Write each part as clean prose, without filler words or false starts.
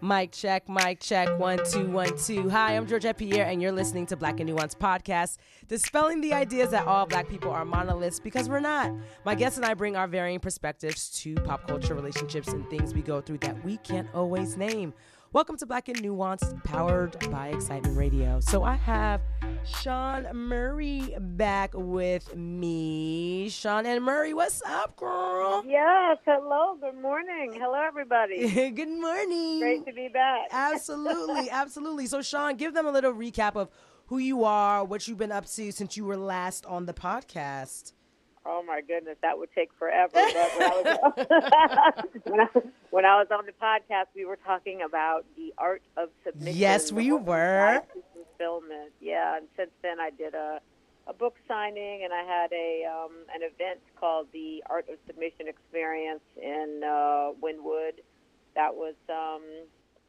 Mic check, 1 2 1 2. Hi, I'm Georgette Pierre, and you're listening to Black and Nuanced Podcast, dispelling the ideas that all Black people are monoliths because we're not. My guests and I bring our varying perspectives to pop culture, relationships, and things we go through that we can't always name. Welcome to Black and Nuanced, powered by Excitement Radio. So I have Seanne Murray back with me. Seanne N Murray, what's up, girl? Yes, hello, good morning. Hello, everybody. Good morning. Great to be back. Absolutely, absolutely. So, Seanne, give them a little recap of who you are, what you've been up to since you were last on the podcast. Oh, my goodness, that would take forever. But when I was on the podcast, we were talking about the art of submission. Yes, we were. Fulfillment. Yeah, and since then I did a book signing, and I had an event called the Art of Submission Experience in Wynwood. That was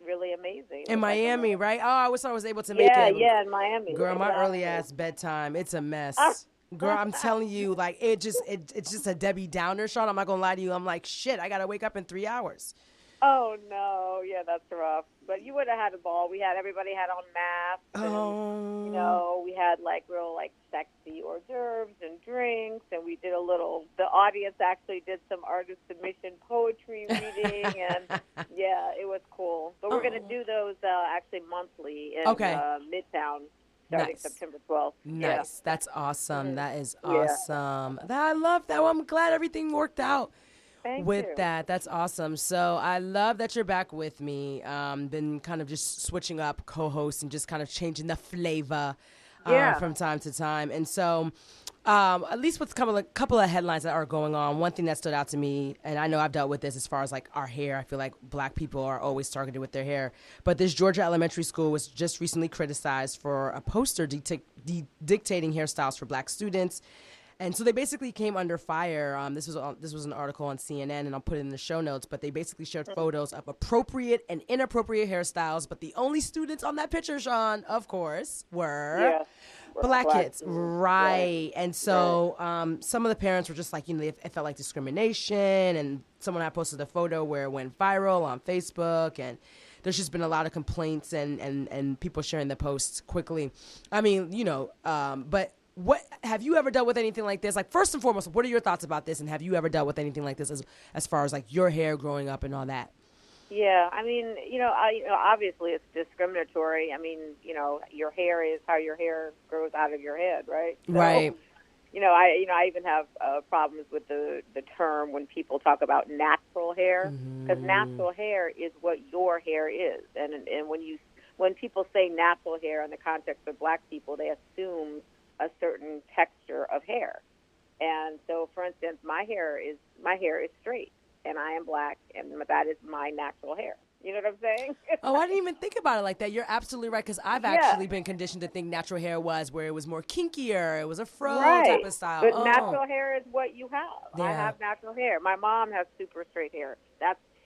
really amazing. In Miami, right? Oh, I wish I was able to make it. Yeah, in Miami. Girl, my early ass bedtime, it's a mess. Girl, I'm telling you, like, it's just a Debbie Downer, Sean. I'm not going to lie to you. I'm like, shit, I got to wake up in 3 hours. Oh, no. Yeah, that's rough. But you would have had a ball. Everybody had on masks. Oh. And, we had, real sexy hors d'oeuvres and drinks. And we did the audience actually did some art of submission poetry reading. And, yeah, it was cool. But we're going to do those actually monthly in Midtown. Starting September 12th. Nice. Yeah. That's awesome. Mm-hmm. That is awesome. Yeah. I love that. Well, I'm glad everything worked out with that. That's awesome. So I love that you're back with me. Been kind of just switching up co-hosts and just kind of changing the flavor from time to time. And so at least with a couple of headlines that are going on, one thing that stood out to me, and I know I've dealt with this as far as our hair. I feel like Black people are always targeted with their hair. But this Georgia elementary school was just recently criticized for a poster dictating hairstyles for Black students. And so they basically came under fire. This was an article on CNN, and I'll put it in the show notes. But they basically shared photos of appropriate and inappropriate hairstyles. But the only students on that picture, Sean, of course, were Black kids. Right. And so some of the parents were just like, it felt like discrimination. And someone had posted a photo where it went viral on Facebook. And there's just been a lot of complaints and people sharing the posts quickly. I mean, but what have you ever dealt with anything like this? First and foremost, what are your thoughts about this? And have you ever dealt with anything like this as far as your hair growing up and all that? Yeah, I mean, obviously it's discriminatory. I mean, your hair is how your hair grows out of your head, right? So, right. I even have problems with the term when people talk about natural hair, because natural hair is what your hair is, and when people say natural hair in the context of Black people, they assume a certain texture of hair. And so, for instance, my hair is straight, and I am Black, and that is my natural hair. You know what I'm saying? Oh, I didn't even think about it like that. You're absolutely right, because I've actually been conditioned to think natural hair was where it was more kinkier. It was a fro type of style. But natural hair is what you have. Yeah. I have natural hair. My mom has super straight hair.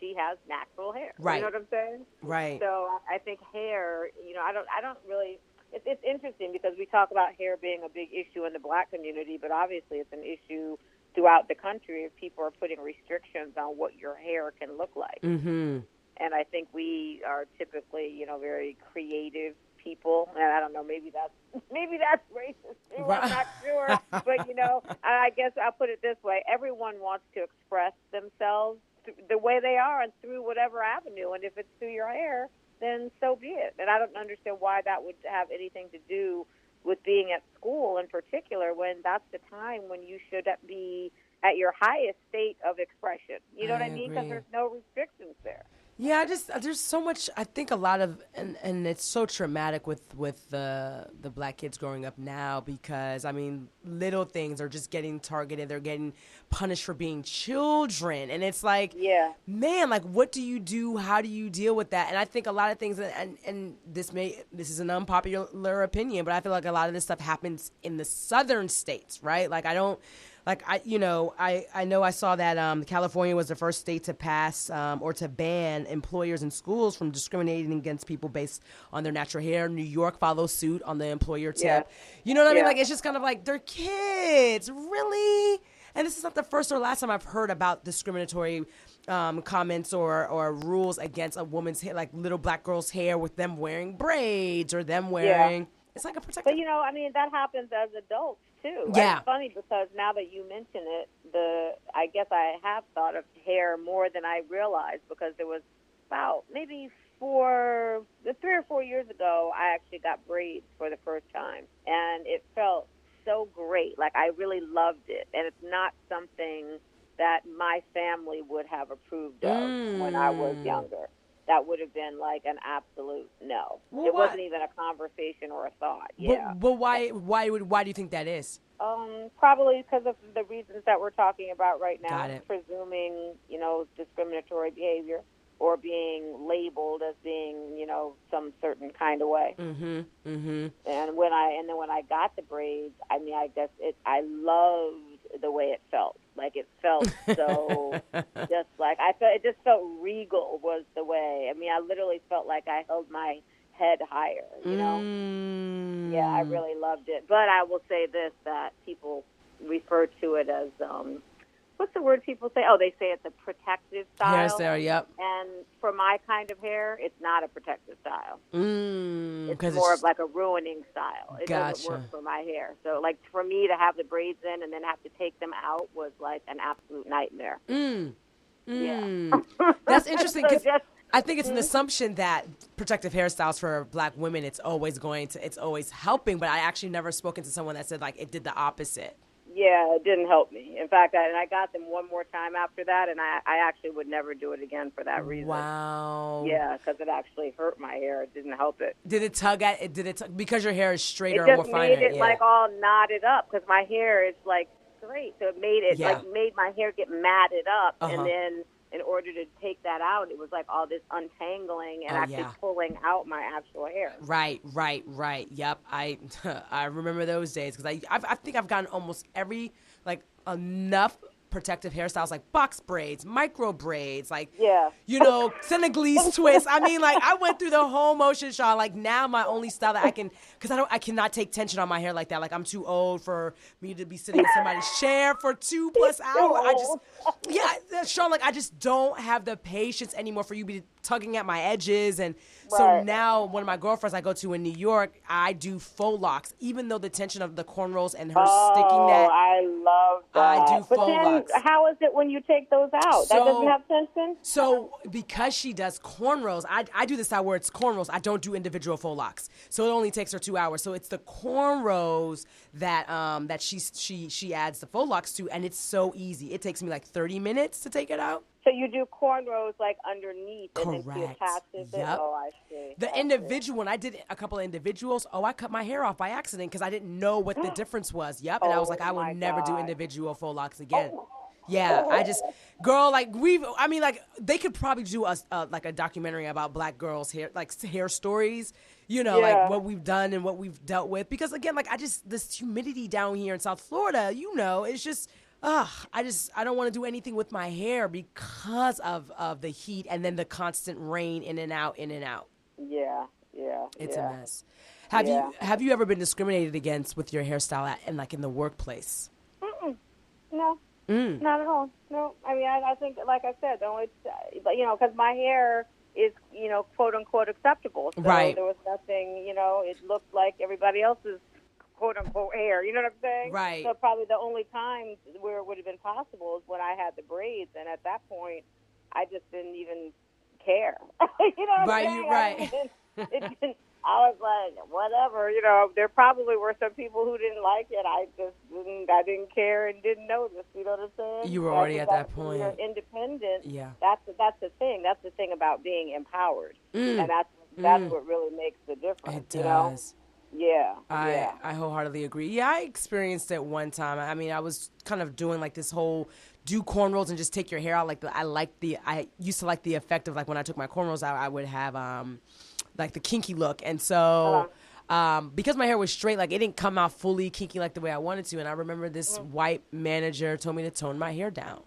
She has natural hair. Right. You know what I'm saying? Right. So I think hair, I don't really... It's interesting because we talk about hair being a big issue in the Black community, but obviously it's an issue throughout the country if people are putting restrictions on what your hair can look like. Mm-hmm. And I think we are typically, very creative people. And I don't know, maybe that's racist too. Right. I'm not sure. But, I guess I'll put it this way. Everyone wants to express themselves the way they are and through whatever avenue. And if it's through your hair, then so be it. And I don't understand why that would have anything to do with being at school in particular, when that's the time when you should be at your highest state of expression. You know what I mean? Because there's no restrictions there. Yeah, there's so much. I think a lot of, and it's so traumatic with the Black kids growing up now, because I mean, little things are just getting targeted. They're getting punished for being children, and it's like, man, what do you do? How do you deal with that? And I think a lot of things, and this is an unpopular opinion, but I feel like a lot of this stuff happens in the southern states, right? I know I saw that California was the first state to pass or to ban employers and schools from discriminating against people based on their natural hair. New York follows suit on the employer tip. Yeah. You know what I mean? It's just kind of they're kids, really? And this is not the first or last time I've heard about discriminatory comments or rules against a woman's hair, like little black girl's hair with them wearing braids or them wearing. It's like a protective. But I mean, that happens as adults too. Yeah. It's funny because now that you mention it, I guess I have thought of hair more than I realized, because there was about maybe 3 or 4 years ago, I actually got braids for the first time, and it felt so great. Like, I really loved it, and it's not something that my family would have approved of when I was younger. That would have been like an absolute no. Well, it wasn't even a conversation or a thought. Yeah. But why do you think that is? Probably because of the reasons that we're talking about right now. Got it. Presuming, discriminatory behavior, or being labeled as being, some certain kind of way. Mm-hmm. Mm-hmm. And when I got the braids, I mean, I guess I loved the way it felt. Like, it felt so just like it just felt regal was the way. I mean, I literally felt like I held my head higher, Yeah, I really loved it. But I will say this, that people refer to it as, what's the word people say? Oh, they say it's a protective style. Hairstyle, yep. And for my kind of hair, it's not a protective style. It's more of like a ruining style. It doesn't work for my hair. So, like, for me to have the braids in and then have to take them out was like an absolute nightmare. Yeah. That's interesting, because I think it's an assumption that protective hairstyles for black women, it's always helping, but I actually never spoken to someone that said, like, it did the opposite. Yeah, it didn't help me. In fact, I got them one more time after that, and I actually would never do it again for that reason. Wow. Yeah, because it actually hurt my hair. It didn't help it. Did it tug at it? Because your hair is straighter or more finer? It just made it like all knotted up, because my hair is like straight, so it made it made my hair get matted up, and then in order to take that out, it was like all this untangling and actually pulling out my actual hair. Right. Yep. I remember those days, because I think I've gotten almost every, like, enough protective hairstyles, like box braids, micro braids, like, Senegalese twists. I mean, like, I went through the whole motion, Sean. Like, now my only style that I can, because I cannot take tension on my hair like that. Like, I'm too old for me to be sitting in somebody's chair for 2+ hours. Sean, like, I just don't have the patience anymore for you to be tugging at my edges. And so now one of my girlfriends I go to in New York, I do faux locks, even though the tension of the cornrows and her sticking that. I love that. I do faux locks. How is it when you take those out? That doesn't have tension? So because she does cornrows, I do the style where it's cornrows. I don't do individual faux locks. So it only takes her 2 hours. So it's the cornrows that she adds the faux locks to, and it's so easy. It takes me like 30 minutes to take it out. So you do cornrows like underneath, and then she attaches it? Yep. Oh, I see. The individual, when I did a couple of individuals, I cut my hair off by accident because I didn't know what the difference was. Yep, and I was like, I will never do individual faux locks again. Yeah, they could probably do like a documentary about black girls' hair, like hair stories, like what we've done and what we've dealt with. Because again, like, this humidity down here in South Florida, it's just, I don't want to do anything with my hair because of the heat and then the constant rain in and out. Yeah. It's a mess. Have you ever been discriminated against with your hairstyle in the workplace? No. Not at all. No. I mean, I think, like I said, because my hair is, quote unquote acceptable. So there was nothing, it looked like everybody else's quote unquote hair. You know what I'm saying? Right. So probably the only time where it would have been possible is when I had the braids, and at that point, I just didn't even care. You know what I'm saying? Right. I was like, whatever, there probably were some people who didn't like it. I didn't care and didn't notice, you know what I'm saying? You were already at that point. You're independent. Yeah. That's the thing. That's the thing about being empowered. And that's what really makes the difference. It does. Yeah. I wholeheartly agree. Yeah, I experienced it one time. I mean, I was kind of doing like this whole do cornrows and just take your hair out. I used to like the effect of, like, when I took my cornrows out, I would have like the kinky look. And so because my hair was straight, like, it didn't come out fully kinky like the way I wanted to. And I remember this white manager told me to tone my hair down.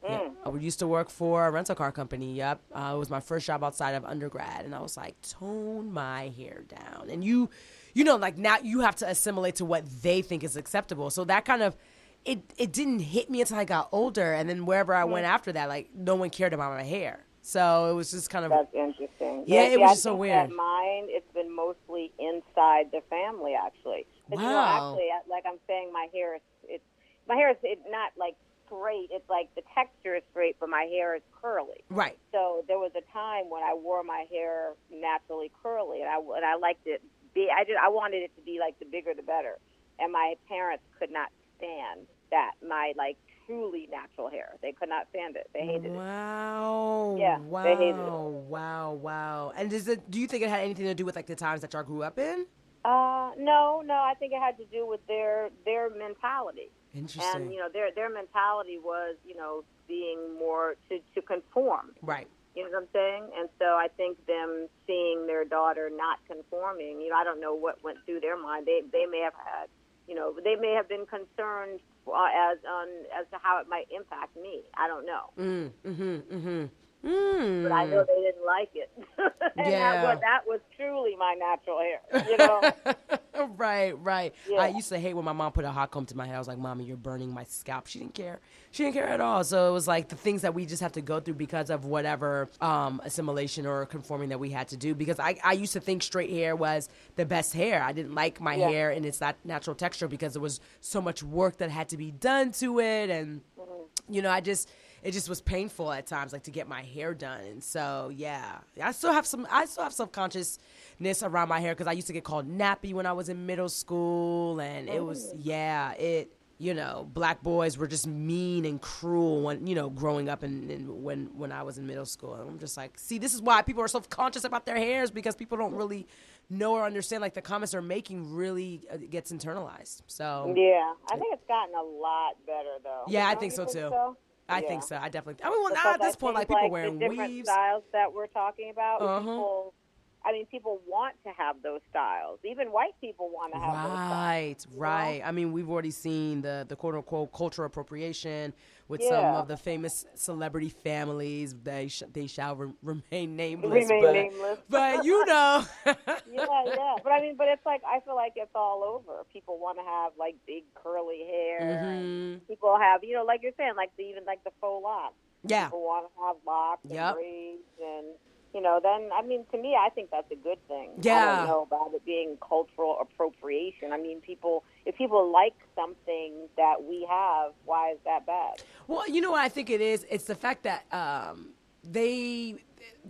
Yeah. I used to work for a rental car company. Yep. It was my first job outside of undergrad. And I was like, tone my hair down. And like, now you have to assimilate to what they think is acceptable. So that kind of it didn't hit me until I got older, and then wherever I went after that, like no one cared about my hair. So it was just kind of... That's interesting. Yeah, it was just so I think weird. that mine, it's been mostly inside the family, actually. But, Wow. actually, like I'm saying, my hair is it's not like straight. It's like the texture is straight, but my hair is curly. Right. So there was a time when I wore my hair naturally curly, and I liked it. I wanted it to be like the bigger the better, and my parents could not stand that my like truly natural hair. They could not stand it. They hated it. Wow. Yeah, wow. they hated it. Wow. And do you think it had anything to do with like the times that y'all grew up in? No. I think it had to do with their mentality. Interesting. And their mentality was being more to conform. Right. You know what I'm saying? And so I think them seeing their daughter not conforming, I don't know what went through their mind. They may have had, they may have been concerned as to how it might impact me. I don't know. But I know they didn't like it. And that was truly my natural hair, Right. Yeah. I used to hate when my mom put a hot comb to my hair. I was like, Mommy, you're burning my scalp. She didn't care. She didn't care at all. So it was like the things that we just have to go through because of whatever assimilation or conforming that we had to do. Because I used to think straight hair was the best hair. I didn't like my hair and its that natural texture because there was so much work that had to be done to it. And, it just was painful at times, like to get my hair done. And so, yeah, I still have self-consciousness around my hair because I used to get called nappy when I was in middle school. And it was, black boys were just mean and cruel when, growing up and when I was in middle school. And I'm just like, see, this is why people are self-conscious about their hairs, because people don't really know or understand, like the comments they're making really gets internalized. So yeah, I think it's gotten a lot better though. Yeah, I think so too. So? I think so. I definitely. Now at this point, like people wearing the different weaves, styles that we're talking about. People want to have those styles. Even white people want to have those styles. Right. I mean, we've already seen the quote unquote cultural appropriation with some of the famous celebrity families. They shall remain nameless. But yeah. But it's like, I feel like it's all over. People want to have like big curly hair. And people have, like you're saying, like even the faux locks. Yeah. People want to have locks and braids and. Then, to me, I think that's a good thing. Yeah. I don't know about it being cultural appropriation. If people like something that we have, why is that bad? Well, you know what I think it is? It's the fact that they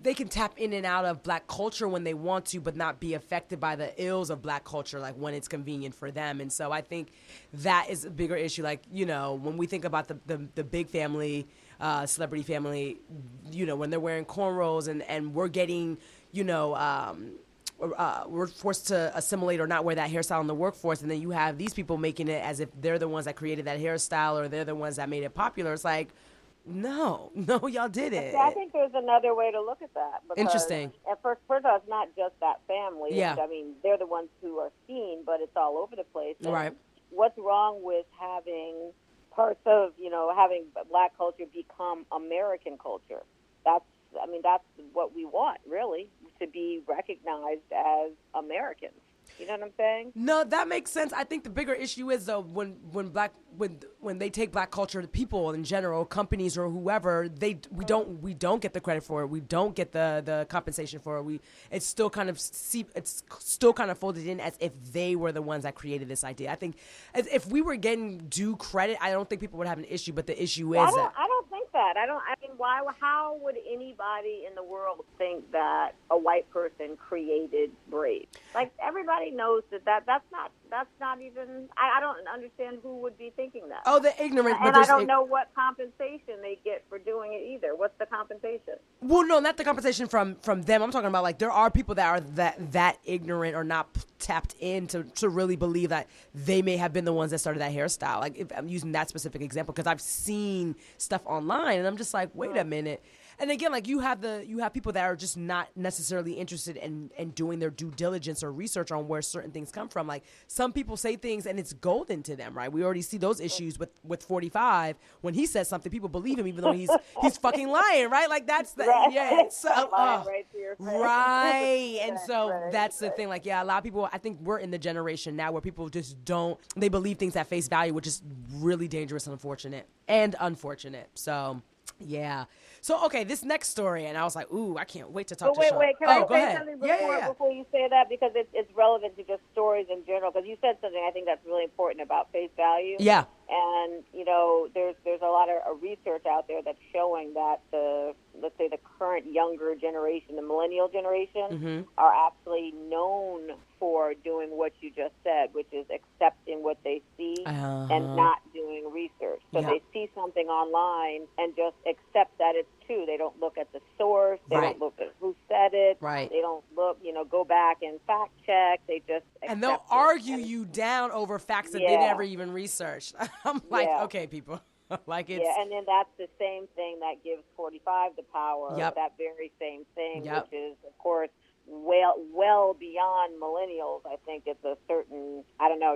can tap in and out of black culture when they want to, but not be affected by the ills of black culture, like when it's convenient for them. And so I think that is a bigger issue. Like, when we think about the big family, celebrity family, when they're wearing cornrows and we're getting, we're forced to assimilate or not wear that hairstyle in the workforce. And then you have these people making it as if they're the ones that created that hairstyle or they're the ones that made it popular. It's like, no, y'all did it. I think there's another way to look at that. Interesting. At first of all, it's not just that family. Yeah. They're the ones who are seen, but it's all over the place. And right. What's wrong with having parts of, having black culture become American culture? That's what we want, really, to be recognized as Americans. You know what I'm saying? No, that makes sense. I think the bigger issue is though when they take black culture, people in general, companies or whoever, we don't get the credit for it. We don't get the compensation for it. It's still kind of folded in as if they were the ones that created this idea. I think if we were getting due credit, I don't think people would have an issue. But the issue is I don't think that. Why? How would anybody in the world think that a white person created braids? Like everybody knows that's not even. I don't understand who would be thinking that. Oh, the ignorant. And I don't know what compensation they get for doing it either. What's the compensation? Well, no, not the compensation from them. I'm talking about like there are people that are that ignorant or not tapped in to really believe that they may have been the ones that started that hairstyle. Like if I'm using that specific example because I've seen stuff online and I'm just like, wait a minute. And again, like you have people that are just not necessarily interested in doing their due diligence or research on where certain things come from. Like some people say things and it's golden to them, right? We already see those issues with 45 when he says something, people believe him even though he's fucking lying, right? Like that's the right. And so that's the thing. Like a lot of people. I think we're in the generation now where people just they believe things at face value, which is really dangerous and unfortunate. So. Yeah. So, okay, this next story, and I was like, ooh, I can't wait to talk to Sean. Wait, can I say ahead. something before you say that? Because it's relevant to just stories in general. Because you said something I think that's really important about face value. Yeah. And, there's a lot of research out there that's showing that let's say the current younger generation, the millennial generation, are actually known for doing what you just said, which is accepting what they see and not doing research. So they see something online and just accept that it's true. They don't look at the source. They don't look at who said it. Right. They don't look, go back and fact check. They just accept and they'll argue you down over facts that they never even researched. I'm like, okay, people. Like it's and then that's the same thing that gives 45 the power. That very same thing, which is, of course, well beyond millennials. I think it's a certain,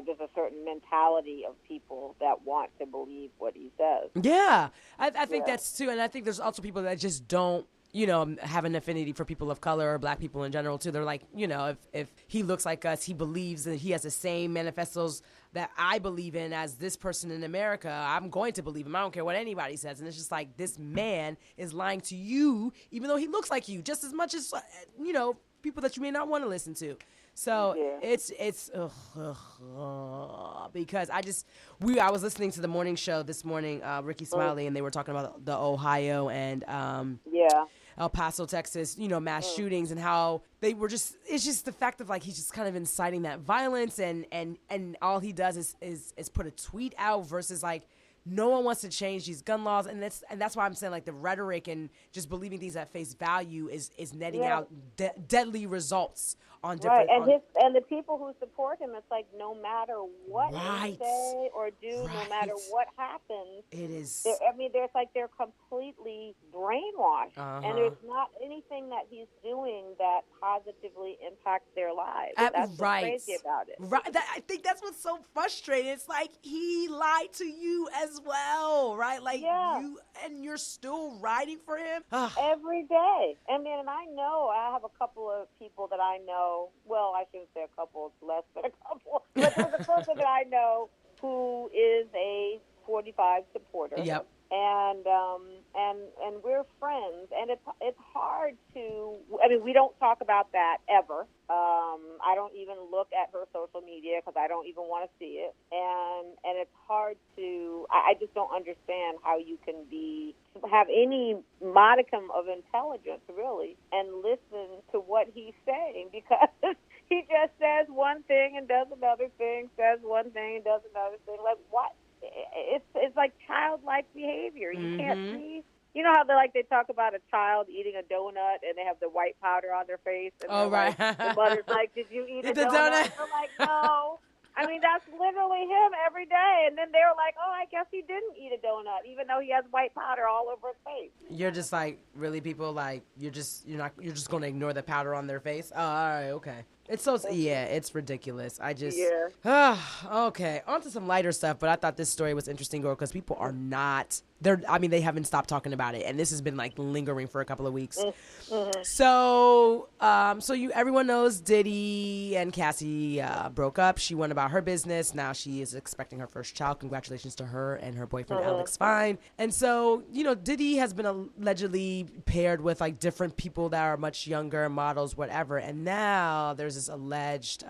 just a certain mentality of people that want to believe what he says. Yeah, I think that's too, and I think there's also people that just don't, have an affinity for people of color or black people in general too. They're like, if he looks like us, he believes that he has the same manifestos that I believe in as this person in America, I'm going to believe him. I don't care what anybody says. And it's just like, this man is lying to you, even though he looks like you, just as much as, people that you may not want to listen to. So it's because I was listening to the morning show this morning, Ricky Smiley, and they were talking about the Ohio and El Paso, Texas, mass shootings and how they were it's just the fact of like he's just kind of inciting that violence and all he does is put a tweet out versus like no one wants to change these gun laws, and that's why I'm saying like the rhetoric and just believing things at face value is netting out deadly results on different. Right, and the people who support him, it's like no matter what they say or do, no matter what happens, it is. They're completely brainwashed, and there's not anything that he's doing that positively impacts their lives. That's what's crazy about it. Right, I think that's what's so frustrating. It's like he lied to you as well, right? Like you're still riding for him every day. And I have a couple of people that I know. Well, I shouldn't say a couple; it's less than a couple. But there's a person that I know who is a 45 supporter. Yep. And we're friends, and it's hard to. We don't talk about that ever. I don't even look at her social media because I don't even want to see it, and it's hard to. I just don't understand how you can have any modicum of intelligence really and listen to what he's saying, because he just says one thing and does another thing, says one thing and does another thing. Like what? It's like childlike behavior. You can't see. You know how they talk about a child eating a donut and they have the white powder on their face. And right. The mother's like, "Did you eat a donut?" They're like, "No." That's literally him every day. And then they're like, "Oh, I guess he didn't eat a donut, even though he has white powder all over his face." You're just like, really, people? Like you're just going to ignore the powder on their face? Oh, all right, okay. It's it's ridiculous. Okay, on to some lighter stuff, but I thought this story was interesting, girl, because people are not, they haven't stopped talking about it, and this has been, like, lingering for a couple of weeks. Mm-hmm. So everyone knows Diddy and Cassie broke up. She went about her business. Now she is expecting her first child. Congratulations to her and her boyfriend, Alex Fine. And so, Diddy has been allegedly paired with, like, different people that are much younger, models, whatever, and now there's this alleged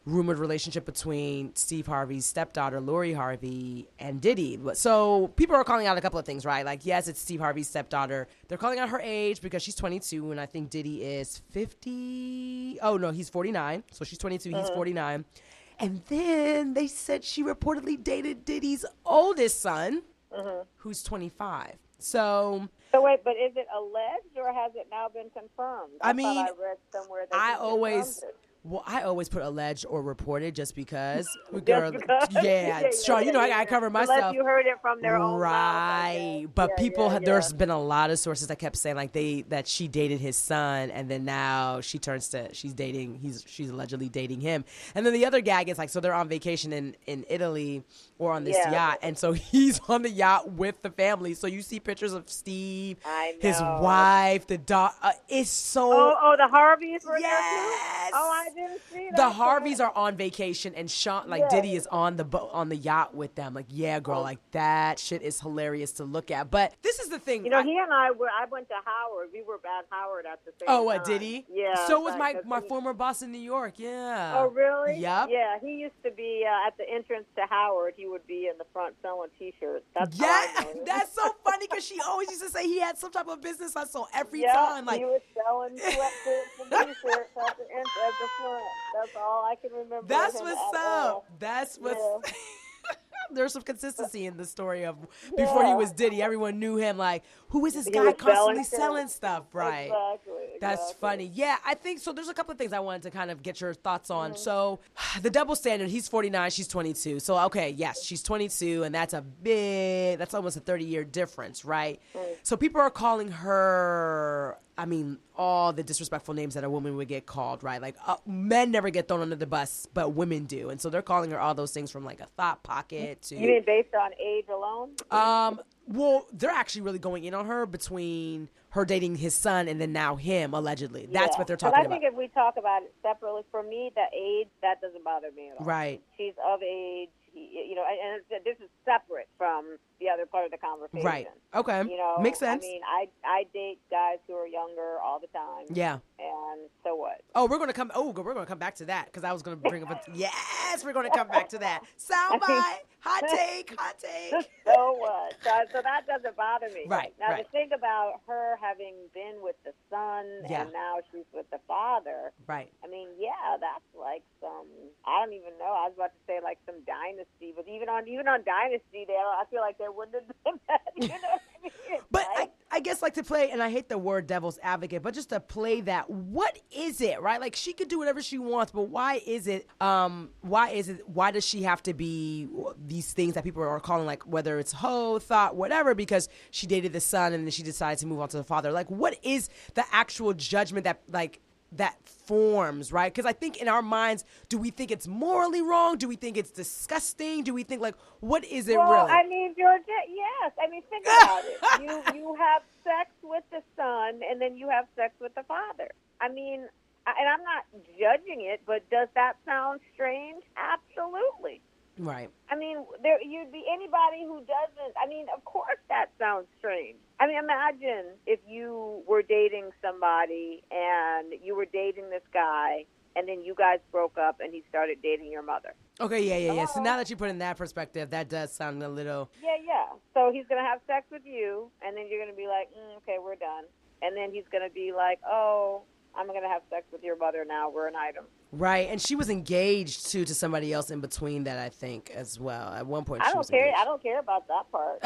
rumored relationship between Steve Harvey's stepdaughter, Lori Harvey, and Diddy. So people are calling out a couple of things, right? Like, yes, it's Steve Harvey's stepdaughter. They're calling out her age because she's 22, and I think Diddy is 50. Oh, no, he's 49. So she's 22, he's 49. And then they said she reportedly dated Diddy's oldest son, who's 25. So So wait, but is it alleged or has it now been confirmed? I mean, thought I read somewhere that I always put alleged or reported just because. Girl, yeah, Sean, you know I gotta cover myself. Unless you heard it from their own mouth. Right, but there's been a lot of sources that kept saying like that she dated his son, and then now she's allegedly dating him, and then the other gag is like, so they're on vacation in Italy or on this yacht, and so he's on the yacht with the family. So you see pictures of Steve, his wife, the dog. It's so. Oh, the Harveys were there too? Yes. Oh, I didn't see that. The Harveys are on vacation, and Sean, Diddy is on the yacht with them. Like, yeah, girl, like that shit is hilarious to look at. But this is the thing. You know, he and I went to Howard. We were at Howard at the same time. Oh, what, Diddy? Yeah. So was my former boss in New York. Yeah. Oh, really? Yep. Yeah, he used to be at the entrance to Howard. He would be in the front selling T-shirts. That's that's so funny because she always used to say he had some type of business hustle every time. Like, he was selling sweatshirts and T-shirts at the front. That's all I can remember. That's what's up. That's what's. There's some consistency in the story of before he was Diddy. Everyone knew him. Like, who is this guy constantly selling stuff? Right. Exactly. That's funny. Yeah, I think so. There's a couple of things I wanted to kind of get your thoughts on. So, the double standard. He's 49. She's 22. So, okay, yes, she's 22, and that's almost a 30-year difference, right? So people are calling her. I mean, all the disrespectful names that a woman would get called, right? Like, men never get thrown under the bus, but women do. And so they're calling her all those things from, like, a thought pocket to... You mean based on age alone? Well, they're actually really going in on her between her dating his son and then now him, allegedly. That's what they're talking about. I think if we talk about it separately, for me, the age, that doesn't bother me at all. Right. She's of age, and this is separate from the other part of the conversation. Right. Okay. Makes sense. I mean, I date guys who are younger all the time. Yeah. And so what? Oh, we're gonna come back to that because I was gonna bring up yes, we're gonna come back to that. Soundbite, hot take. So what? So that doesn't bother me. Right. Now to think about her having been with the son and now she's with the father. Right. I mean, that's like some. I don't even know. I was about to say like some dynasty, but even on Dynasty, I feel like there wouldn't have been that. You know what I mean? But I guess like to play, and I hate the word devil's advocate, but just to play that, what is it, right? Like she could do whatever she wants, but why does she have to be these things that people are calling, like whether it's hoe, thought, whatever, because she dated the son and then she decided to move on to the father? Like what is the actual judgment that forms, right? Because I think in our minds, do we think it's morally wrong? Do we think it's disgusting? Do we think like, what is it really? Well, I mean, Georgette, yes. I mean, think about it. You have sex with the son, and then you have sex with the father. I mean, and I'm not judging it, but does that sound strange? Absolutely. Right. I mean, you'd be anybody who doesn't. I mean, of course that sounds strange. I mean, imagine if you were dating somebody and you were dating this guy and then you guys broke up and he started dating your mother. Okay, yeah. So now that you put it in that perspective, that does sound a little... Yeah. So he's going to have sex with you and then you're going to be like, okay, we're done. And then he's going to be like, oh, I'm going to have sex with your mother now. We're an item. Right, and she was engaged to somebody else in between that, I think, as well. At one point, I don't care about that part.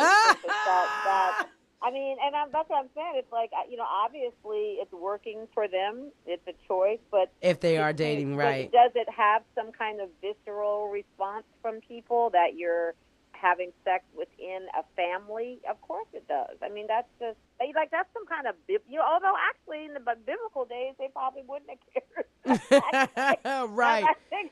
I mean, and that's what I'm saying. It's like, obviously it's working for them. It's a choice, but if they are dating, right? Does it have some kind of visceral response from people that you're having sex within a family? Of course it does. I mean, that's just like that's some kind of although actually in the biblical days they probably wouldn't have cared. Right,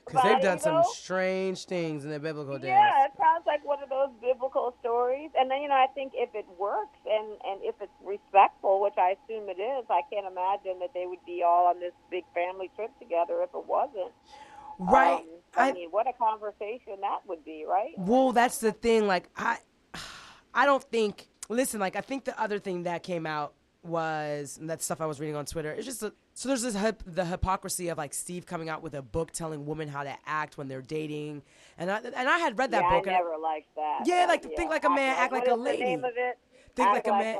because they've done some strange things in the biblical days. Yeah, it sounds like one of those biblical stories. And then I think if it works and if it's respectful, which I assume it is, I can't imagine that they would be all on this big family trip together if it wasn't. Right. I mean, what a conversation that would be, right? Well, that's the thing. Like, I don't think. Listen, like, I think the other thing that came out was, and that stuff I was reading on Twitter, it's just so there's the hypocrisy of like Steve coming out with a book telling women how to act when they're dating, and I had read that book. I never liked that. Yeah, like think like a man, act like a lady. The name of it? Think like a man.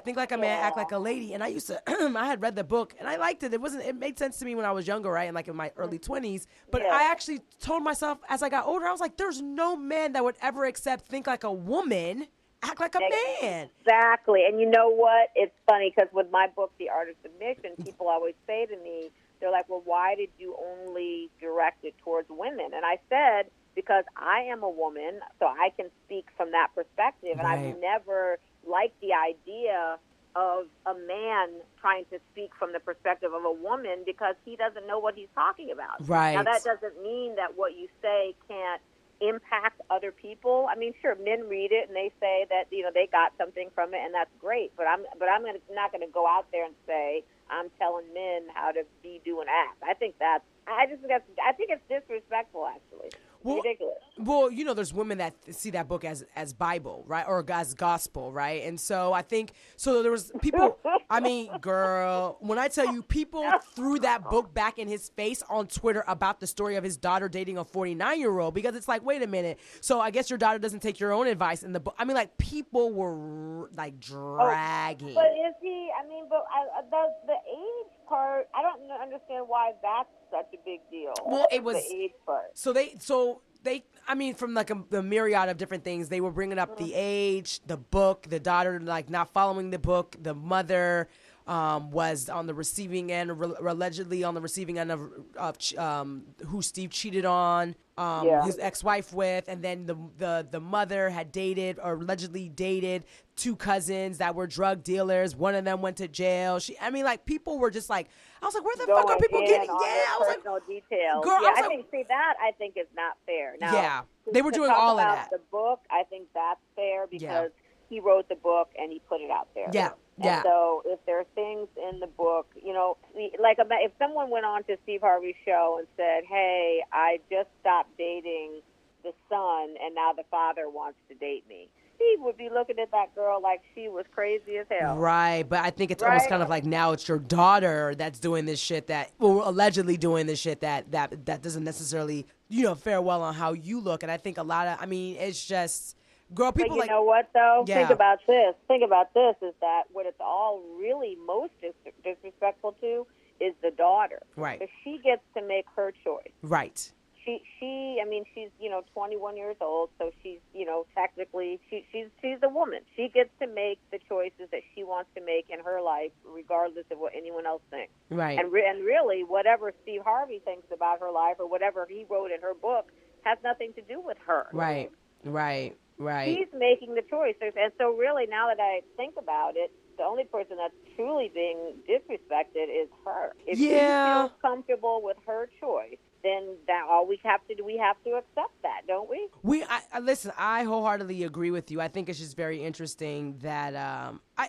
Think like a man, act like a lady. And I used to, I had read the book and I liked it. It made sense to me when I was younger, right? And like in my early 20s. But I actually told myself as I got older, I was like, there's no man that would ever accept think like a woman, act like a man. Exactly. And you know what? It's funny because with my book, The Art of Submission, people always say to me, they're like, well, why did you only direct it towards women? And I said, because I am a woman, so I can speak from that perspective. And I've never liked the idea of a man trying to speak from the perspective of a woman because he doesn't know what he's talking about. Right. Now, that doesn't mean that what you say can't impact other people. I mean, sure, men read it and they say that, you know, they got something from it, and that's great. But I'm not going to go out there and say I'm telling men how to be, do, and act. I think it's disrespectful, actually. Ridiculous. Well, you know, there's women that see that book as Bible, right, or as gospel, right? And so I think there was people. I mean, girl, when I tell you, people threw that book back in his face on Twitter about the story of his daughter dating a 49-year-old because it's like, wait a minute. So I guess your daughter doesn't take your own advice in the book. I mean, like, people were like dragging. But is he? I mean, but the age part, I don't understand why that's such a big deal. Well, it was the age part. So they, I mean, from like the myriad of different things, they were bringing up the age, the book, the daughter like not following the book, the mother was on the receiving end, allegedly on the receiving end of who Steve cheated on his ex-wife with, and then the mother had dated or allegedly dated two cousins that were drug dealers. One of them went to jail. I mean, like, people were just like, I was like, where the fuck are people getting? I was personal details. Girl, I think is not fair. Now, they were doing all of that. The book, I think that's fair because he wrote the book and he put it out there. Yeah. And so if there are things in the book, you know, like if someone went on to Steve Harvey's show and said, hey, I just stopped dating the son and now the father wants to date me, he would be looking at that girl like she was crazy as hell. Right, but I think it's almost kind of like now it's your daughter that's doing this shit allegedly doing this shit that doesn't necessarily, you know, fare well on how you look. And I think it's just... Girl, people but you know what, though? Yeah. Think about this is that what it's all really most disrespectful to is the daughter. Right. Because she gets to make her choice. Right. She's, you know, 21 years old, so she's, you know, technically, she's a woman. She gets to make the choices that she wants to make in her life, regardless of what anyone else thinks. Right. And really, whatever Steve Harvey thinks about her life or whatever he wrote in her book has nothing to do with her. Right. Right. Right. He's making the choice. And so really, now that I think about it, the only person that's truly being disrespected is her. If she feels comfortable with her choice, then we have to accept that, don't we? Listen, I wholeheartedly agree with you. I think it's just very interesting that I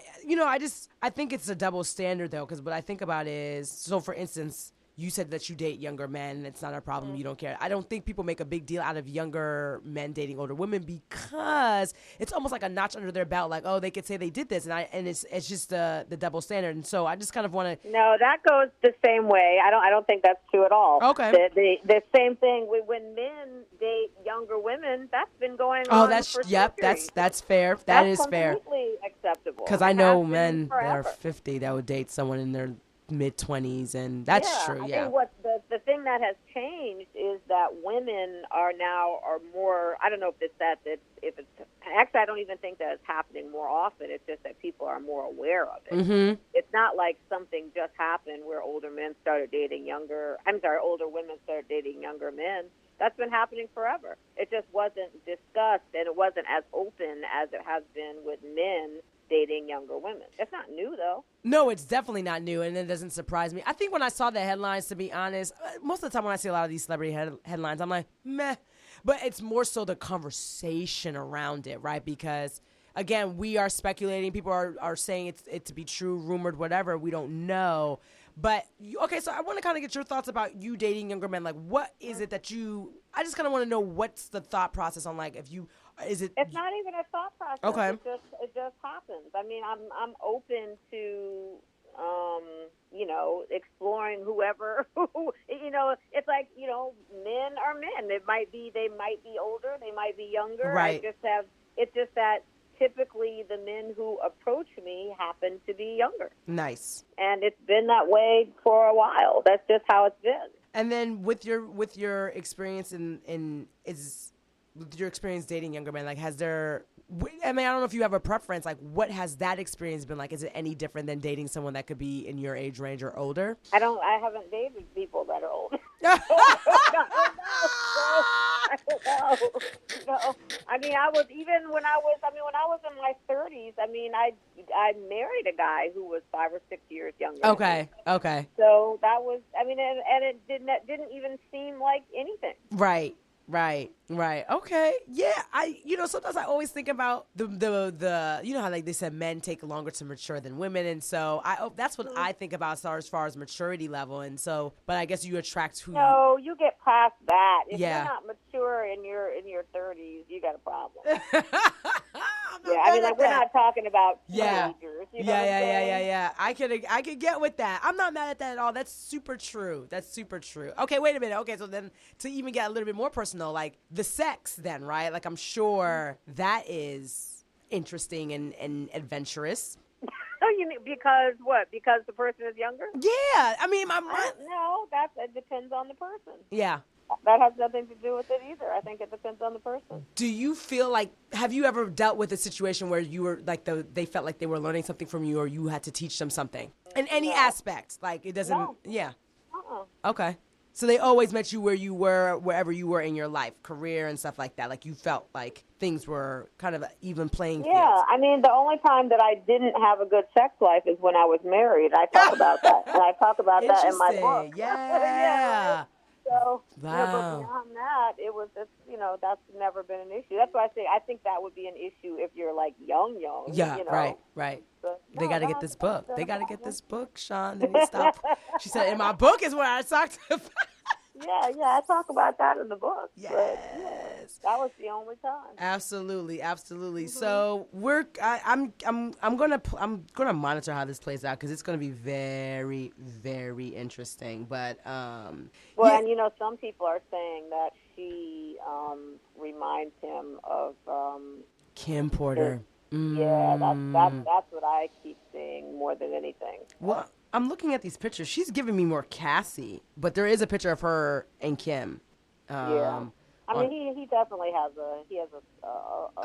think it's a double standard, though, because what I think about is, so for instance, you said that you date younger men. It's not a problem. Mm-hmm. You don't care. I don't think people make a big deal out of younger men dating older women because it's almost like a notch under their belt. Like, oh, they could say they did this, and it's just the double standard. And so I just kind of want to. No, that goes the same way. I don't think that's true at all. Okay. The same thing when men date younger women. That's been going on. That's for centuries. That's fair. That's fair. Completely acceptable. Because I know men that are 50 that would date someone in their mid-20s, and that's true. I think what the thing that has changed is that women are more. I don't know if it's actually, I don't even think that it's happening more often. It's just that people are more aware of it. Mm-hmm. It's not like something just happened where older women started dating younger men. That's been happening forever. It just wasn't discussed, and it wasn't as open as it has been with men dating younger women. It's not new, though. No, it's definitely not new, and it doesn't surprise me. I think when I saw the headlines, to be honest, most of the time when I see a lot of these celebrity headlines, I'm like, meh. But it's more so the conversation around it, right? Because, again, we are speculating. People are saying it to be true, rumored, whatever. We don't know. But, okay, so I want to kind of get your thoughts about you dating younger men. Like, what is it that I just kind of want to know what's the thought process on, like, It's not even a thought process. Okay. It just happens. I mean, I'm open to, exploring whoever. It's like, men are men. They might be older. They might be younger. Right. It's just that typically the men who approach me happen to be younger. Nice. And it's been that way for a while. That's just how it's been. And then with your experience in with your experience dating younger men, like, I mean, I don't know if you have a preference. Like, what has that experience been like? Is it any different than dating someone that could be in your age range or older? I haven't dated people that are older. No. I mean, when I was in my 30s, I mean, I married a guy who was 5 or 6 years younger. Okay. So that was, I mean, and it didn't even seem like anything. Right. Okay. Yeah. Sometimes I always think about the how like they said men take longer to mature than women, and so that's what I think about as far as maturity level, and so. But I guess you attract who. No, you get past that. If Yeah. you're not mature in your 30s, you got a problem. I mean, like, we're not talking about yeah. teenagers. Yeah. I could get with that. I'm not mad at that at all. That's super true. Okay, wait a minute. Okay, so then to even get a little bit more personal, like the sex then, right? Like, I'm sure that is interesting and adventurous. Oh, you mean because what? Because the person is younger? Yeah. I mean, no, it depends on the person. Yeah. That has nothing to do with it either. I think it depends on the person. Do you feel like, have you ever dealt with a situation where you were like, they felt like they were learning something from you, or you had to teach them something in any aspect? Like, it doesn't, yeah. Okay. So they always met you where you were, wherever you were in your life, career and stuff like that. Like, you felt like things were kind of even playing field. Yeah, I mean, the only time that I didn't have a good sex life is when I was married. I talk about that, and I talk about that in my book. Yeah. So, wow. But beyond that, it was just, that's never been an issue. That's why I say I think that would be an issue if you're like young. Yeah, right. But, they got to get this book. They got to get this book, Seanne. They need to stop. She said, in my book is where I talked about. Yeah, I talk about that in the book. Yes. But, that was the only time. Absolutely. So I'm gonna monitor how this plays out, because it's gonna be very, very interesting. But and some people are saying that she reminds him of Kim Porter. Yeah, that's what I keep seeing more than anything. Well, I'm looking at these pictures. She's giving me more Cassie, but there is a picture of her and Kim. I mean, he definitely has a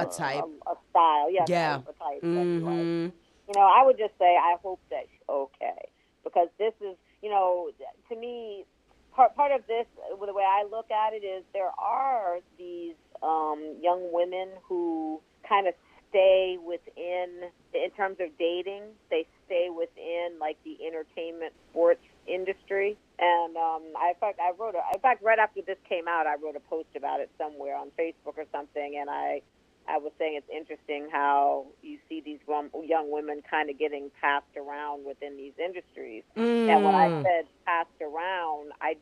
type, a style. Yeah. A type. Mm-hmm. I would just say I hope that she's okay, because this is, to me, part of this, the way I look at it, is there are these young women who kind of stay within, in terms of dating, they stay within like the entertainment sports industry. And in fact, right after this came out, I wrote a post about it somewhere on Facebook or something, and I was saying it's interesting how you see these young women kind of getting passed around within these industries. And when I said passed around, I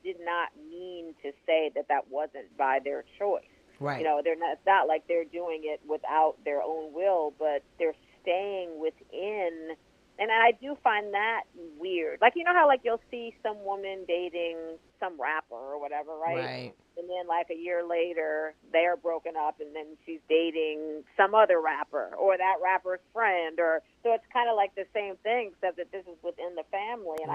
did not mean to say that wasn't by their choice. Right. It's not like they're doing it without their own will, but they're staying within. And I do find that weird. Like, how like you'll see some woman dating some rapper or whatever, right? Right. And then like a year later, they're broken up, and then she's dating some other rapper or that rapper's friend, so it's kind of like the same thing, except that this is within the family. And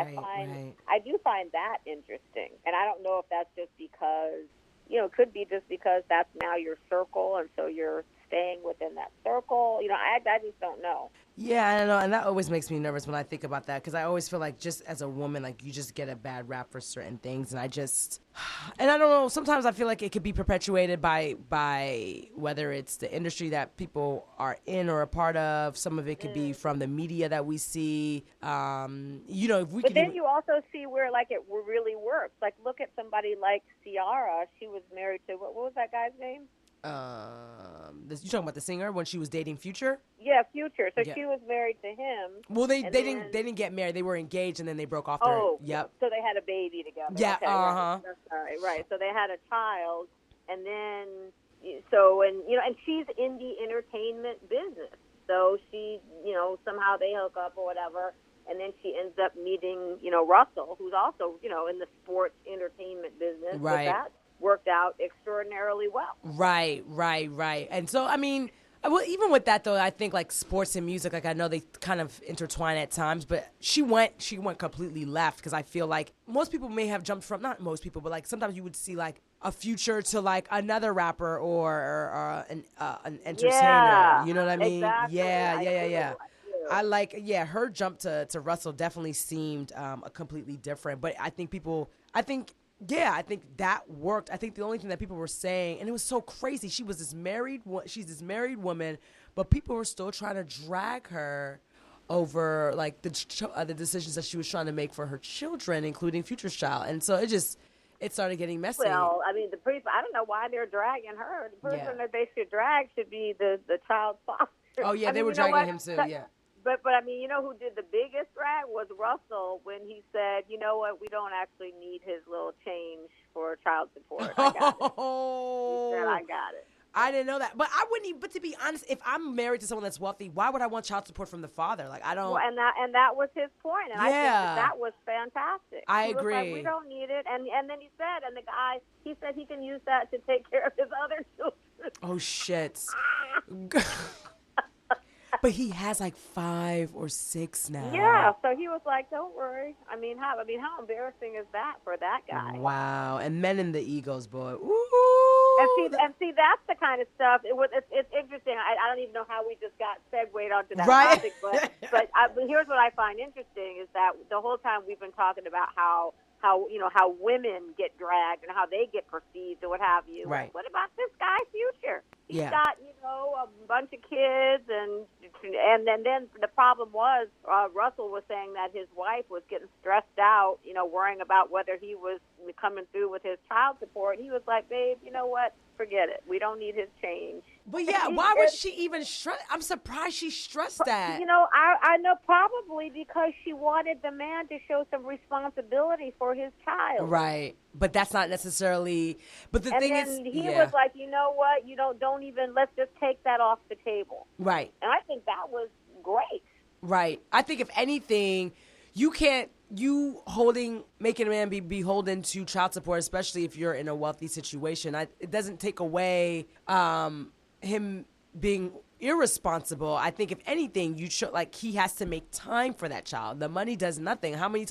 I do find that interesting. And I don't know if that's just because, it could be just because that's now your circle, and so you're staying within that circle. I just don't know. Yeah, I don't know, and that always makes me nervous when I think about that, because I always feel like just as a woman, like, you just get a bad rap for certain things, and I don't know, sometimes I feel like it could be perpetuated by whether it's the industry that people are in or a part of. Some of it could be from the media that we see. If we. But then you also see where like it really works. Like, look at somebody like Ciara. She was married to what was that guy's name? You talking about the singer when she was dating Future? Yeah, Future. So she was married to him. Well, they didn't get married. They were engaged, and then they broke off. Yep. So they had a baby together. Yeah. Okay, right. So they had a child, and then and she's in the entertainment business. So she, somehow they hook up or whatever, and then she ends up meeting, Russell, who's also, in the sports entertainment business. Right. But that worked out extraordinarily well. Right. And so, I mean, Well, even with that though, I think like sports and music, like I know they kind of intertwine at times, but she went completely left because I feel like most people may have jumped from, not most people, but like sometimes you would see like a Future to like another rapper or an entertainer. Yeah, You know what I mean? exactly. Yeah. I like, her jump to Russell definitely seemed completely different. But I think I think that worked. I think the only thing that people were saying, and it was so crazy, she's this married woman, but people were still trying to drag her over like the decisions that she was trying to make for her children, including Future's child. And so it started getting messy. Well, I mean, I don't know why they're dragging her. The person that they should drag should be the child's father. Oh, yeah, they were dragging him too, yeah. But I mean, you know who did the biggest drag was Russell when he said, you know what, we don't actually need his little change for child support. I got it. He said, I got it. I didn't know that. But I wouldn't even, but to be honest, if I'm married to someone that's wealthy, why would I want child support from the father? Like, I don't. Well, and that was his point. And I think that was fantastic. I he agree. Was like, we don't need it. And then he said he can use that to take care of his other children. Oh, shit. But he has like 5 or 6 now. Yeah, so he was like, "Don't worry." I mean, how embarrassing is that for that guy? Wow, and men in the egos, boy. Ooh. And see, that's the kind of stuff. It's interesting. I don't even know how we just got segued onto that topic, but here's what I find interesting is that the whole time we've been talking about how women get dragged and how they get perceived and what have you. Right. What about this guy, Future? He's Yeah. got, a bunch of kids, and then the problem was Russell was saying that his wife was getting stressed out, worrying about whether he was coming through with his child support. And he was like, babe, you know what? Forget it. We don't need his change. But yeah, why would she even stress? I'm surprised she stressed that. I know probably because she wanted the man to show some responsibility for his child. Right. But that's not necessarily. But the thing is, he was like, you know what? Don't even. Let's just take that off the table. Right. And I think that was great. Right. I think if anything, making a man be beholden to child support, especially if you're in a wealthy situation, it doesn't take away him being irresponsible. I think if anything, he has to make time for that child. The money does nothing. How many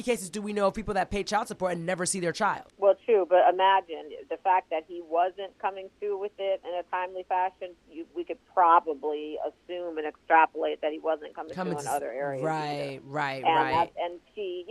cases do we know of people that pay child support and never see their child? Well, true, but imagine the fact that he wasn't coming through with it in a timely fashion. We could probably assume and extrapolate that he wasn't coming through in other areas. Right. And she,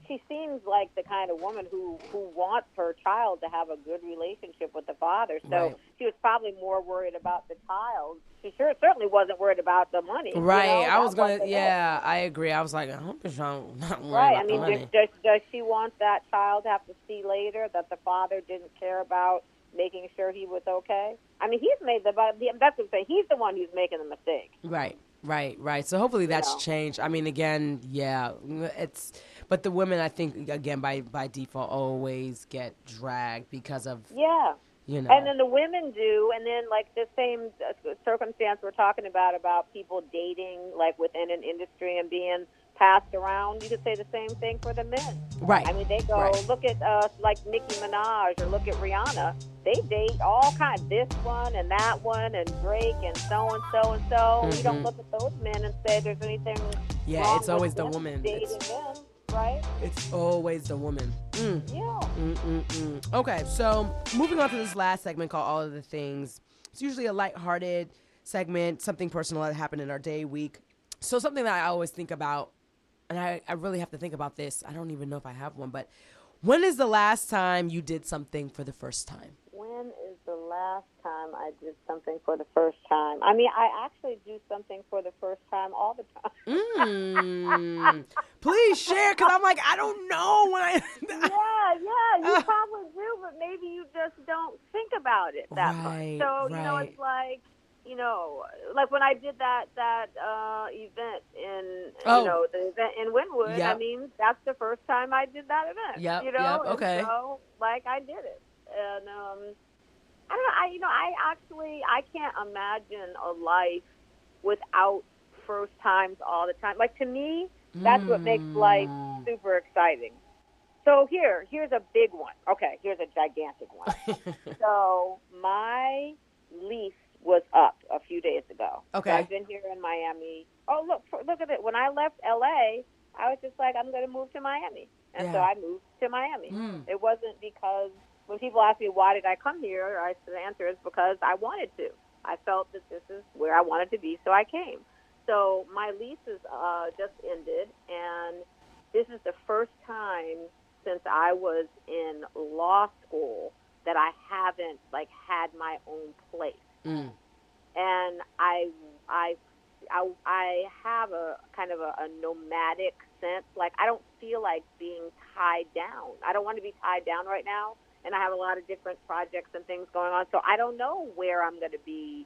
she seems like the kind of woman who wants her child to have a good relationship with the father. So she was probably more worried about the child. She certainly wasn't worried about the money. Right. I agree. I was like, I hope she's not worried about the money. Does she want that child to have to see later that the father didn't care about making sure he was okay? I mean, he's made that's what I'm saying. He's the one who's making the mistake. Right. So hopefully that's changed. I mean, again, but the women, I think, again, by default, always get dragged because of, And then the women do, and then, like, the same circumstance we're talking about people dating, like, within an industry and being passed around. You could say the same thing for the men. Right. I mean, they go, look at, like, Nicki Minaj or look at Rihanna. They date all kinds, this one and that one and Drake and so-and-so and so. Mm-hmm. You don't look at those men and say there's anything wrong it's always with the them woman. dating them. Right? It's always the woman. Yeah. Okay, so moving on to this last segment called All of the Things. It's usually a lighthearted segment, something personal that happened in our day, week. So something that I always think about, and I really have to think about this. I don't even know if I have one, but when is the last time you did something for the first time? When is the last time I did something for the first time? I mean, I actually do something for the first time all the time. Please share, because I'm like, I don't know when I... you probably do, but maybe you just don't think about it that much. So, it's like, like when I did that event the event in Wynwood, I mean, that's the first time I did that event. Okay. And so, like, I did it. And, I don't know, I can't imagine a life without first times all the time. Like, to me, that's what makes life super exciting. So here's a big one. Okay, here's a gigantic one. So my least was up a few days ago. Okay. So I've been here in Miami. Oh, look at it. When I left L.A., I was just like, I'm going to move to Miami. And so I moved to Miami. It wasn't because when people ask me why did I come here, the answer is because I wanted to. I felt that this is where I wanted to be, so I came. So my leases just ended, and this is the first time since I was in law school that I haven't had my own place. And I have a kind of a nomadic sense. Like, I don't feel like being tied down. I don't want to be tied down right now. And I have a lot of different projects and things going on. So I don't know where I'm going to be,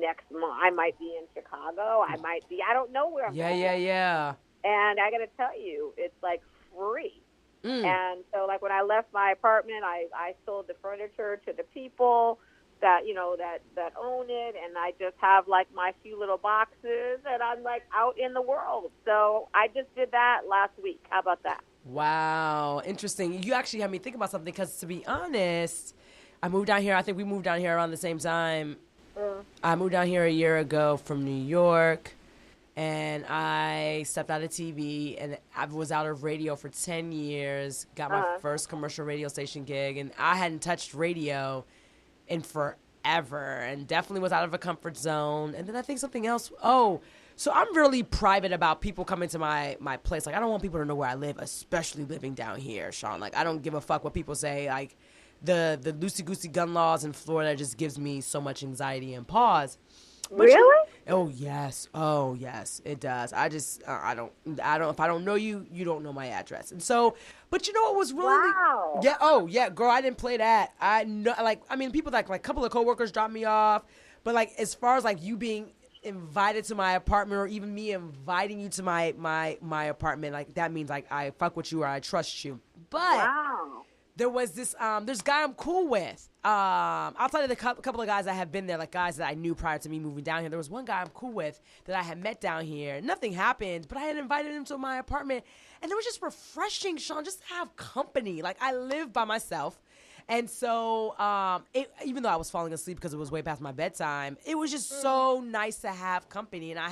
next month. I might be in Chicago. I don't know where I'm going. Yeah. And I got to tell you, it's free. And so when I left my apartment, I sold the furniture to the people that that own it, and I just have my few little boxes, and I'm out in the world. So I just did that last week. How about that? Wow, interesting. You actually had me think about something, because to be honest, I moved down here. I think we moved down here around the same time. I moved down here a year ago from New York, and I stepped out of TV, and I was out of radio for 10 years, got my first commercial radio station gig, and I hadn't touched radio in forever, and definitely was out of a comfort zone. And then I think something else. So I'm really private about people coming to my place. I don't want people to know where I live, especially living down here, Sean. I don't give a fuck what people say. The loosey-goosey gun laws in Florida just gives me so much anxiety and pause. But really? Oh yes, it does. I don't. If I don't know you, you don't know my address. And so, but you know what was really? Wow. Yeah. Oh yeah, girl, I didn't play that. I know. People a couple of coworkers dropped me off, but as far as you being invited to my apartment, or even me inviting you to my apartment, that means I fuck with you or I trust you. But wow. There was this guy I'm cool with. Outside of the couple of guys that have been there, guys that I knew prior to me moving down here, there was one guy I'm cool with that I had met down here. Nothing happened, but I had invited him to my apartment, and it was just refreshing, Sean, just to have company. I live by myself, and so even though I was falling asleep because it was way past my bedtime, it was just so nice to have company. And I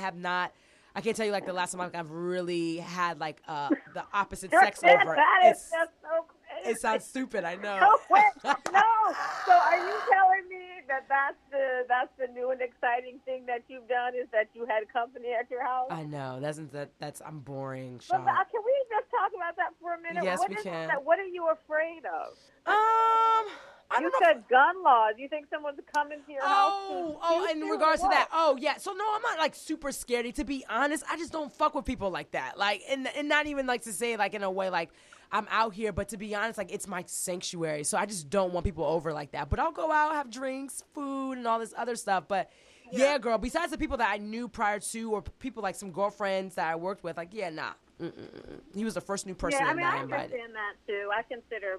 can't tell you the last time I've really had the opposite sex over. That is just so crazy. It sounds stupid, I know. No, wait, no. So are you telling me that's the new and exciting thing that you've done, is that you had company at your house? I know. I'm boring, Sean. But, can we just talk about that for a minute? Yes, we can. What are you afraid of? You said gun laws. You think someone's coming to your house? In regards to that. Oh, yeah. So, no, I'm not, super scaredy. To be honest, I just don't fuck with people like that. And not even, to say, in a way, I'm out here. But to be honest, it's my sanctuary. So I just don't want people over like that. But I'll go out, have drinks, food, and all this other stuff. But, yeah, girl, besides the people that I knew prior to, or people some girlfriends that I worked with, nah. He was the first new person that I invited. I understand that too. I consider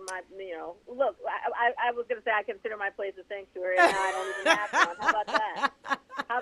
look, I was going to say I consider my place a sanctuary, and now I don't even have one. How about that?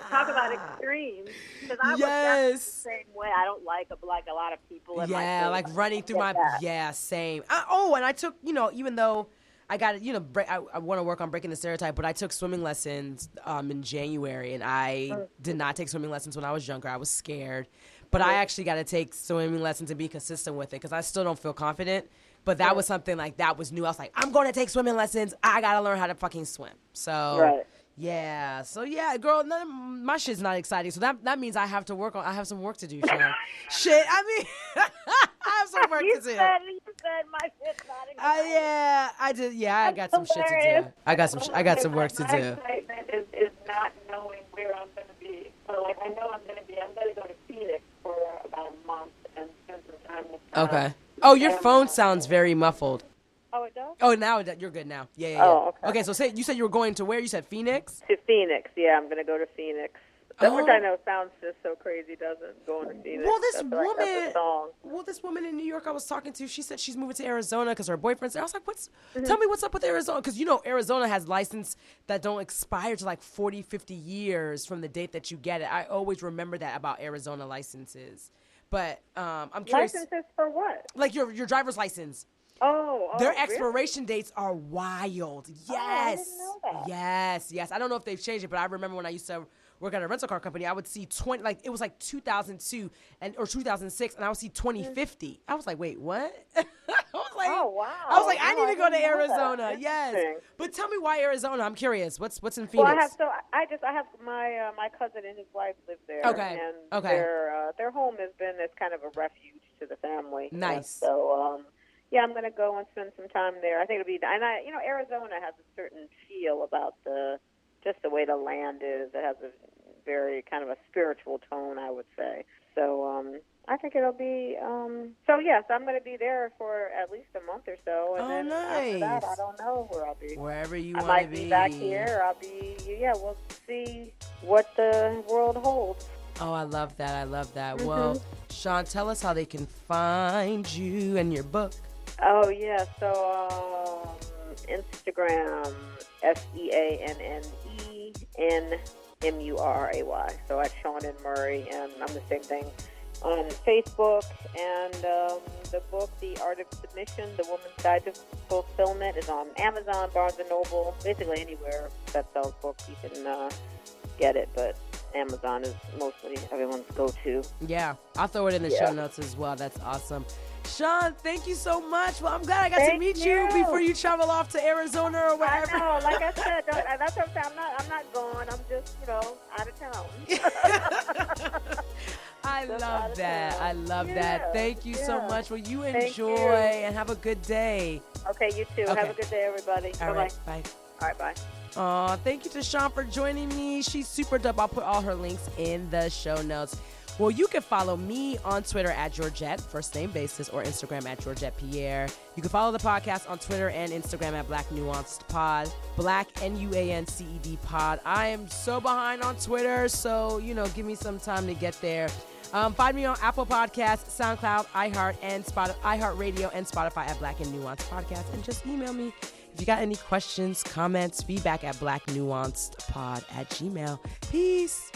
Talk about extremes. Because I was the same way. I don't like a lot of people in my place. Running through my, same. And I took, even though I got, I want to work on breaking the stereotype, but I took swimming lessons in January, and I did not take swimming lessons when I was younger. I was scared. But I actually got to take swimming lessons and be consistent with it, because I still don't feel confident. But that was something that was new. I was like, I'm going to take swimming lessons. I got to learn how to fucking swim. So, yeah. So, yeah, girl, my shit's not exciting. So that means I have some work to do, Sean. Shit, I mean, I have some work to do. You said my shit's not exciting. Yeah, I did. Yeah, I got some shit to do. I got some work to do. My excitement is not knowing where I'm going to be. So, I know I'm going to go to Phoenix for about a month and spend some time with Okay. Oh, your phone sounds very muffled. Oh, it does? Oh, now you're good now. Yeah. Oh, okay. Okay, so you said you were going to where? You said Phoenix? To Phoenix, yeah. I'm going to go to Phoenix. Which I know sounds just so crazy, doesn't, going to Phoenix. Well, this woman in New York I was talking to, she said she's moving to Arizona because her boyfriend's there. I was like, tell me what's up with Arizona? Because, Arizona has license that don't expire to 40, 50 years from the date that you get it. I always remember that about Arizona licenses. But I'm curious. Licenses for what? Your driver's license. Their really? expiration dates are wild. Yes. Oh, I didn't know that. Yes. I don't know if they've changed it, but I remember when I used to work at a rental car company, I would see 20, like it was like 2002 or 2006, and I would see 2050. I was like, wait, what? I was like, oh, wow. I was like, I need to go to didn't know Arizona. that. Yes. But tell me why Arizona? I'm curious. What's in Phoenix? Well, I have my cousin and his wife live there. Okay. And their home has been as kind of a refuge to the family. Nice. And so yeah, I'm going to go and spend some time there. I think it'll be, and Arizona has a certain feel about just the way the land is. It has a very kind of a spiritual tone, I would say. So I think it'll be, so yes, I'm going to be there for at least a month or so. And then after that, I don't know where I'll be. Wherever you want to be. I might be back here, or I'll be, we'll see what the world holds. Oh, I love that. Mm-hmm. Well, Seanne, tell us how they can find you and your book. Oh, yeah. So Instagram, Seanne N Murray. So at Seanne N Murray, and I'm the same thing on Facebook. And the book, The Art of Submission, The Woman's Guide to Fulfillment, is on Amazon, Barnes & Noble, basically anywhere that sells books you can get it. But Amazon is mostly everyone's go-to. Yeah, I'll throw it in the show notes as well. That's awesome. Seanne, thank you so much. Well, I'm glad I got to meet you before you travel off to Arizona or wherever. I know, like I said, that's what I'm saying. I'm not going. I'm just, out of town. I love that. Thank you so much. Well, you enjoy and have a good day. Okay, you too. Okay. Have a good day, everybody. All right, bye. All right, bye. Thank you to Seanne for joining me. She's super dope. I'll put all her links in the show notes. Well, you can follow me on Twitter at Georgette, first name basis, or Instagram at Georgette Pierre. You can follow the podcast on Twitter and Instagram at Black Nuanced Pod, Black NUANCED Pod. I am so behind on Twitter, so, give me some time to get there. Find me on Apple Podcasts, SoundCloud, iHeartRadio, and Spotify at Black and Nuanced Podcast. And just email me if you got any questions, comments, feedback at blacknuancedpod@gmail.com. Peace.